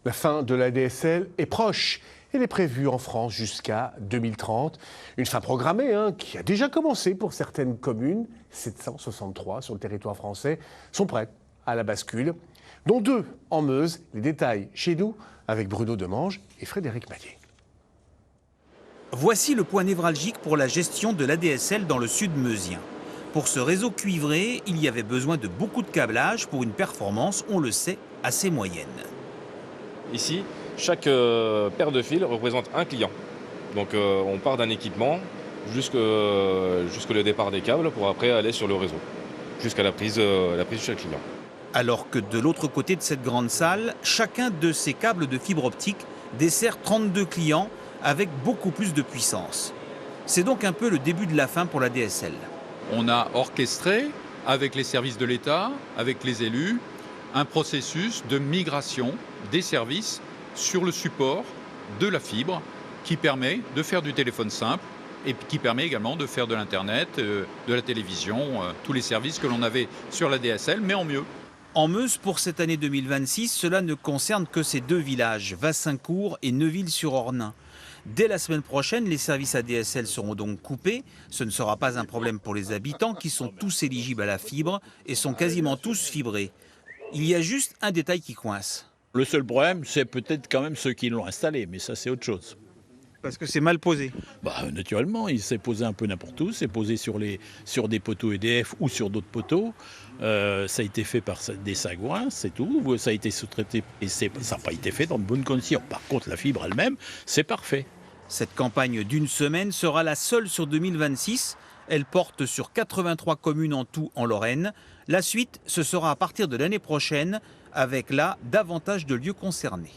La fin de la DSL est proche. Elle est prévue en France jusqu'à 2030. Une fin programmée qui a déjà commencé pour certaines communes. 763 sur le territoire français sont prêtes à la bascule, dont 2 en Meuse. Les détails chez nous avec Bruno Demange et Frédéric Maillet. Voici le point névralgique pour la gestion de l'ADSL dans le sud meusien. Pour ce réseau cuivré, il y avait besoin de beaucoup de câblage pour une performance, on le sait, assez moyenne. Ici, chaque paire de fils représente un client. Donc on part d'un équipement jusqu'au départ des câbles pour après aller sur le réseau, jusqu'à la prise de chaque client. Alors que de l'autre côté de cette grande salle, chacun de ces câbles de fibre optique dessert 32 clients avec beaucoup plus de puissance. C'est donc un peu le début de la fin pour la DSL. On a orchestré, avec les services de l'État, avec les élus, un processus de migration des services sur le support de la fibre qui permet de faire du téléphone simple et qui permet également de faire de l'Internet, de la télévision, tous les services que l'on avait sur la DSL, mais en mieux. En Meuse, pour cette année 2026, cela ne concerne que ces 2 villages, Vassincourt et Neuville-sur-Ornain. Dès la semaine prochaine, les services ADSL seront donc coupés. Ce ne sera pas un problème pour les habitants qui sont tous éligibles à la fibre et sont quasiment tous fibrés. Il y a juste un détail qui coince. Le seul problème, c'est peut-être quand même ceux qui l'ont installé, mais ça c'est autre chose. Parce que c'est mal posé. Naturellement, il s'est posé un peu n'importe où, c'est posé sur des poteaux EDF ou sur d'autres poteaux. Ça a été fait par des sagouins, c'est tout. Ça a été sous-traité et ça n'a pas été fait dans de bonnes conditions. Par contre, la fibre elle-même, c'est parfait. Cette campagne d'une semaine sera la seule sur 2026. Elle porte sur 83 communes en tout en Lorraine. La suite, ce sera à partir de l'année prochaine, avec là davantage de lieux concernés.